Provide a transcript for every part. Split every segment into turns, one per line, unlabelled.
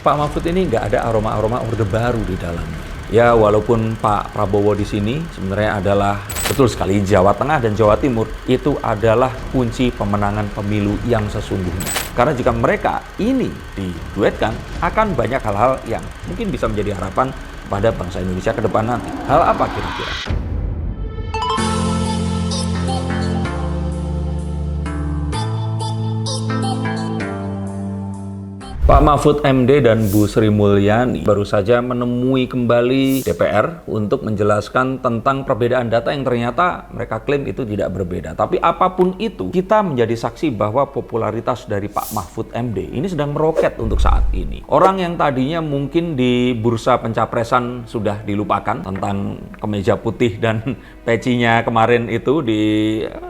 Pak Mahfud ini nggak ada aroma-aroma Orde Baru di dalamnya. Ya, walaupun Pak Prabowo di sini sebenarnya adalah betul sekali Jawa Tengah dan Jawa Timur itu adalah kunci pemenangan pemilu yang sesungguhnya. Karena jika mereka ini diduetkan, akan banyak hal-hal yang mungkin bisa menjadi harapan pada bangsa Indonesia ke depan nanti. Hal apa kira-kira? Pak Mahfud MD dan Bu Sri Mulyani baru saja menemui kembali DPR untuk menjelaskan tentang perbedaan data yang ternyata mereka klaim itu tidak berbeda. Tapi apapun itu, kita menjadi saksi bahwa popularitas dari Pak Mahfud MD ini sedang meroket untuk saat ini. Orang yang tadinya mungkin di bursa pencapresan sudah dilupakan tentang kemeja putih dan pecinya kemarin itu di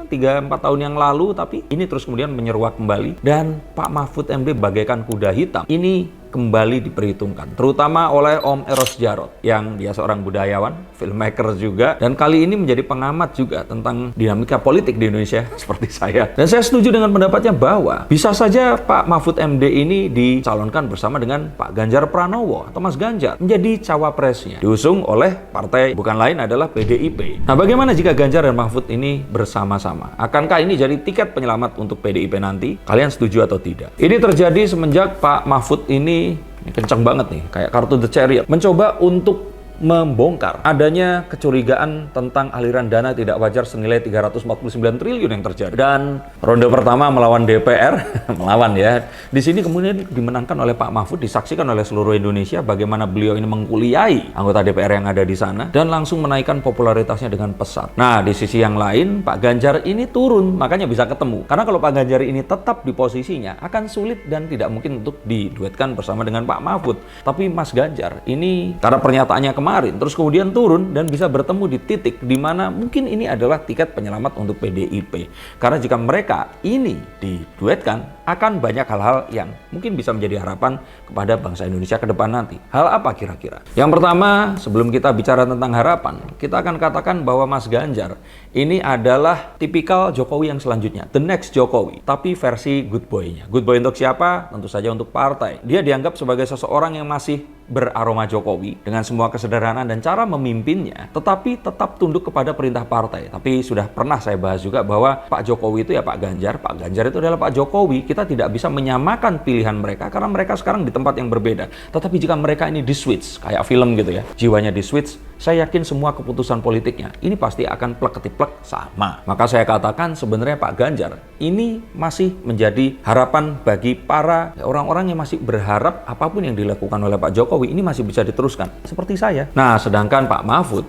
3-4 tahun yang lalu, tapi ini terus kemudian menyeruak kembali. Dan Pak Mahfud MD bagaikan kuda hitam ini kembali diperhitungkan, terutama oleh Om Eros Djarot yang dia seorang budayawan, filmmaker juga, dan kali ini menjadi pengamat juga tentang dinamika politik di Indonesia seperti saya. Dan saya setuju dengan pendapatnya bahwa bisa saja Pak Mahfud MD ini dicalonkan bersama dengan Pak Ganjar Pranowo atau Mas Ganjar menjadi cawapresnya, diusung oleh partai bukan lain adalah PDIP. Nah, bagaimana jika Ganjar dan Mahfud ini bersama-sama? Akankah ini jadi tiket penyelamat untuk PDIP nanti? Kalian setuju atau tidak? Ini terjadi semenjak Pak Mahfud ini kencang banget nih, kayak kartu The Chariot, mencoba untuk membongkar adanya kecurigaan tentang aliran dana tidak wajar senilai 349 triliun yang terjadi. Dan ronde pertama melawan DPR, melawan ya. Di sini kemudian dimenangkan oleh Pak Mahfud, disaksikan oleh seluruh Indonesia bagaimana beliau ini mengkuliahi anggota DPR yang ada di sana dan langsung menaikkan popularitasnya dengan pesat. Nah, di sisi yang lain Pak Ganjar ini turun, makanya bisa ketemu. Karena kalau Pak Ganjar ini tetap di posisinya akan sulit dan tidak mungkin untuk diduetkan bersama dengan Pak Mahfud. Tapi Mas Ganjar ini karena pernyataannya kemarin terus kemudian turun dan bisa bertemu di titik di mana mungkin ini adalah tiket penyelamat untuk PDIP. Karena jika mereka ini diduetkan, akan banyak hal-hal yang mungkin bisa menjadi harapan kepada bangsa Indonesia ke depan nanti. Hal apa kira-kira? Yang pertama, sebelum kita bicara tentang harapan, kita akan katakan bahwa Mas Ganjar ini adalah tipikal Jokowi yang selanjutnya, the next Jokowi, tapi versi good boy-nya. Good boy untuk siapa? Tentu saja untuk partai. Dia dianggap sebagai seseorang yang masih beraroma Jokowi dengan semua kesederhanaan dan cara memimpinnya, tetapi tetap tunduk kepada perintah partai. Tapi sudah pernah saya bahas juga bahwa Pak Jokowi itu ya Pak Ganjar itu adalah Pak Jokowi. Kita tidak bisa menyamakan pilihan mereka karena mereka sekarang di tempat yang berbeda. Tetapi jika mereka ini di-switch, kayak film gitu ya, jiwanya di-switch, saya yakin semua keputusan politiknya ini pasti akan plek-ketiplek sama. Maka saya katakan sebenarnya Pak Ganjar ini masih menjadi harapan bagi para orang-orang yang masih berharap apapun yang dilakukan oleh Pak Jokowi ini masih bisa diteruskan, seperti saya. Nah, sedangkan Pak Mahfud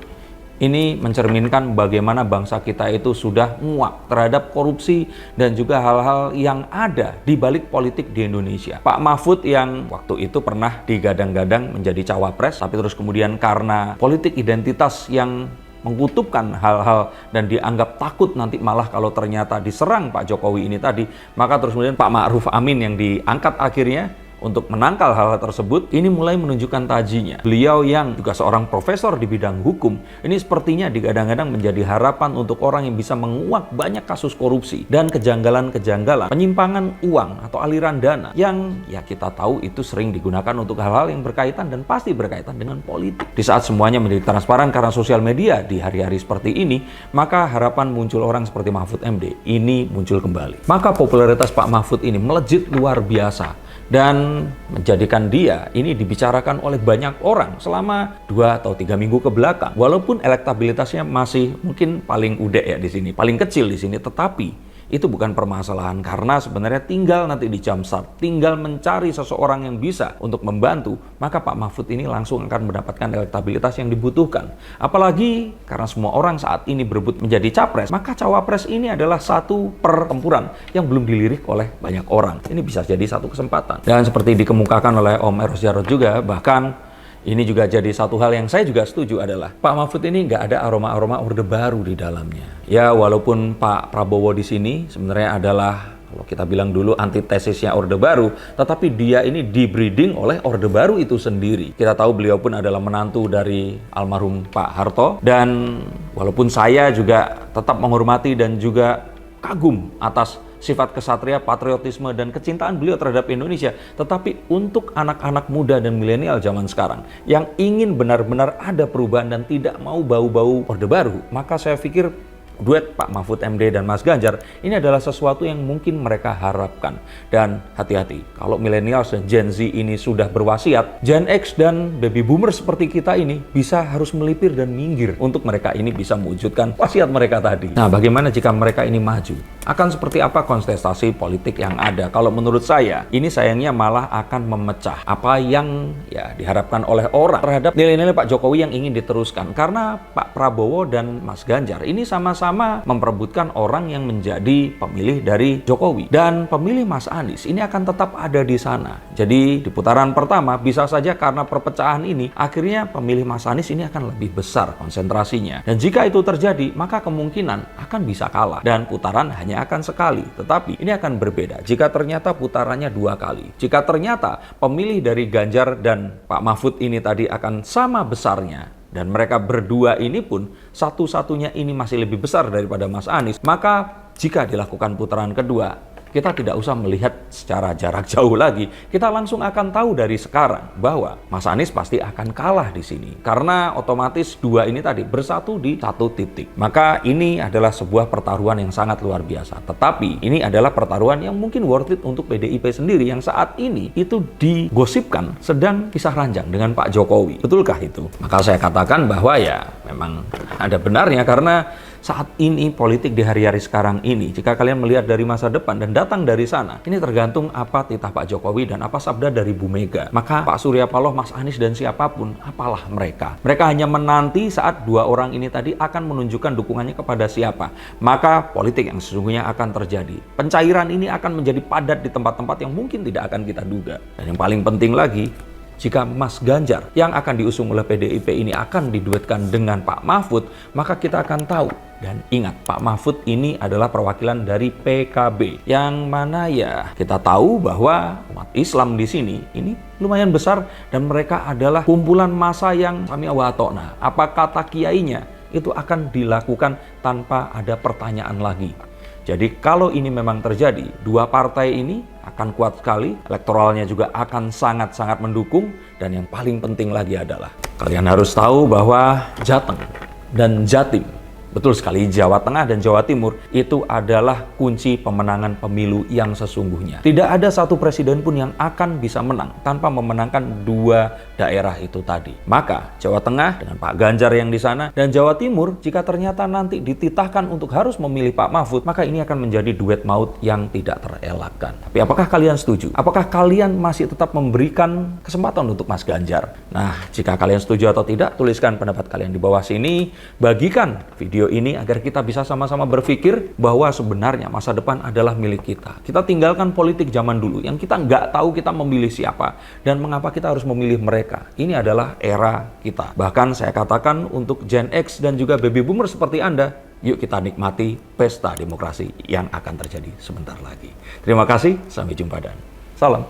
ini mencerminkan bagaimana bangsa kita itu sudah muak terhadap korupsi dan juga hal-hal yang ada di balik politik di Indonesia. Pak Mahfud yang waktu itu pernah digadang-gadang menjadi cawapres, tapi terus kemudian karena politik identitas yang mengkutupkan hal-hal dan dianggap takut nanti malah kalau ternyata diserang Pak Jokowi ini tadi, maka terus kemudian Pak Ma'ruf Amin yang diangkat akhirnya untuk menangkal hal-hal tersebut, ini mulai menunjukkan tajinya. Beliau yang juga seorang profesor di bidang hukum, ini sepertinya digadang-gadang menjadi harapan untuk orang yang bisa menguak banyak kasus korupsi dan kejanggalan-kejanggalan, penyimpangan uang atau aliran dana yang ya kita tahu itu sering digunakan untuk hal-hal yang berkaitan dan pasti berkaitan dengan politik. Di saat semuanya menjadi transparan karena sosial media di hari-hari seperti ini, maka harapan muncul orang seperti Mahfud MD ini muncul kembali. Maka popularitas Pak Mahfud ini melejit luar biasa dan menjadikan dia ini dibicarakan oleh banyak orang selama 2 atau 3 minggu ke belakang. Walaupun elektabilitasnya masih mungkin paling udah ya di sini, paling kecil di sini, tetapi itu bukan permasalahan karena sebenarnya tinggal nanti di jumpstart, tinggal mencari seseorang yang bisa untuk membantu, maka Pak Mahfud ini langsung akan mendapatkan elektabilitas yang dibutuhkan. Apalagi karena semua orang saat ini berebut menjadi capres, maka cawapres ini adalah satu pertempuran yang belum dilirik oleh banyak orang. Ini bisa jadi satu kesempatan. Dan seperti dikemukakan oleh Om Eros Djarot juga, bahkan ini juga jadi satu hal yang saya juga setuju adalah Pak Mahfud ini nggak ada aroma-aroma Orde Baru di dalamnya. Ya, walaupun Pak Prabowo di sini sebenarnya adalah, kalau kita bilang dulu, antitesisnya Orde Baru, tetapi dia ini dibreeding oleh Orde Baru itu sendiri. Kita tahu beliau pun adalah menantu dari almarhum Pak Harto, dan walaupun saya juga tetap menghormati dan juga kagum atas sifat kesatria, patriotisme, dan kecintaan beliau terhadap Indonesia, tetapi untuk anak-anak muda dan milenial zaman sekarang yang ingin benar-benar ada perubahan dan tidak mau bau-bau Orde Baru, maka saya pikir duet Pak Mahfud MD dan Mas Ganjar ini adalah sesuatu yang mungkin mereka harapkan. Dan hati-hati, kalau millennials dan Gen Z ini sudah berwasiat, Gen X dan baby boomer seperti kita ini bisa harus melipir dan minggir untuk mereka ini bisa mewujudkan wasiat mereka tadi. Nah, bagaimana jika mereka ini maju? Akan seperti apa kontestasi politik yang ada? Kalau menurut saya, ini sayangnya malah akan memecah apa yang diharapkan oleh orang terhadap nilai-nilai Pak Jokowi yang ingin diteruskan. Karena Pak Prabowo dan Mas Ganjar ini sama-sama memperebutkan orang yang menjadi pemilih dari Jokowi, dan pemilih Mas Anies ini akan tetap ada di sana. Jadi di putaran pertama bisa saja karena perpecahan ini akhirnya pemilih Mas Anies ini akan lebih besar konsentrasinya, dan jika itu terjadi maka kemungkinan akan bisa kalah dan putaran hanya akan sekali. Tetapi ini akan berbeda jika ternyata putarannya 2 kali. Jika ternyata pemilih dari Ganjar dan Pak Mahfud ini tadi akan sama besarnya, dan mereka berdua ini pun satu-satunya ini masih lebih besar daripada Mas Anies, maka jika dilakukan putaran kedua, kita tidak usah melihat secara jarak jauh lagi. Kita langsung akan tahu dari sekarang bahwa Mas Anies pasti akan kalah di sini. Karena otomatis dua ini tadi bersatu di satu titik. Maka ini adalah sebuah pertaruhan yang sangat luar biasa. Tetapi ini adalah pertaruhan yang mungkin worth it untuk PDIP sendiri yang saat ini itu digosipkan sedang kisah ranjang dengan Pak Jokowi. Betulkah itu? Maka saya katakan bahwa ya memang ada benarnya, karena saat ini politik di hari-hari sekarang ini, jika kalian melihat dari masa depan dan datang dari sana, ini tergantung apa titah Pak Jokowi dan apa sabda dari Bu Mega. Maka Pak Surya Paloh, Mas Anies, dan siapapun, apalah mereka. Mereka hanya menanti saat dua orang ini tadi akan menunjukkan dukungannya kepada siapa. Maka politik yang sesungguhnya akan terjadi. Pencairan ini akan menjadi padat di tempat-tempat yang mungkin tidak akan kita duga. Dan yang paling penting lagi, jika Mas Ganjar yang akan diusung oleh PDIP ini akan diduetkan dengan Pak Mahfud, maka kita akan tahu. Dan ingat, Pak Mahfud ini adalah perwakilan dari PKB, yang mana ya kita tahu bahwa umat Islam di sini ini lumayan besar, dan mereka adalah kumpulan massa yang sami'a wa ata'na. Apa kata kiainya itu akan dilakukan tanpa ada pertanyaan lagi. Jadi kalau ini memang terjadi, dua partai ini akan kuat sekali, elektoralnya juga akan sangat-sangat mendukung, dan yang paling penting lagi adalah kalian harus tahu bahwa Jateng dan Jatim, betul sekali, Jawa Tengah dan Jawa Timur itu adalah kunci pemenangan pemilu yang sesungguhnya. Tidak ada satu presiden pun yang akan bisa menang tanpa memenangkan dua daerah itu tadi. Maka Jawa Tengah dengan Pak Ganjar yang di sana, dan Jawa Timur jika ternyata nanti dititahkan untuk harus memilih Pak Mahfud, maka ini akan menjadi duet maut yang tidak terelakkan. Tapi apakah kalian setuju? Apakah kalian masih tetap memberikan kesempatan untuk Mas Ganjar? Nah, jika kalian setuju atau tidak, tuliskan pendapat kalian di bawah sini. Bagikan video ini agar kita bisa sama-sama berpikir bahwa sebenarnya masa depan adalah milik kita. Kita tinggalkan politik zaman dulu yang kita nggak tahu kita memilih siapa dan mengapa kita harus memilih mereka. Ini adalah era kita. Bahkan saya katakan untuk Gen X dan juga baby boomer seperti Anda, yuk kita nikmati pesta demokrasi yang akan terjadi sebentar lagi. Terima kasih, sampai jumpa dan salam.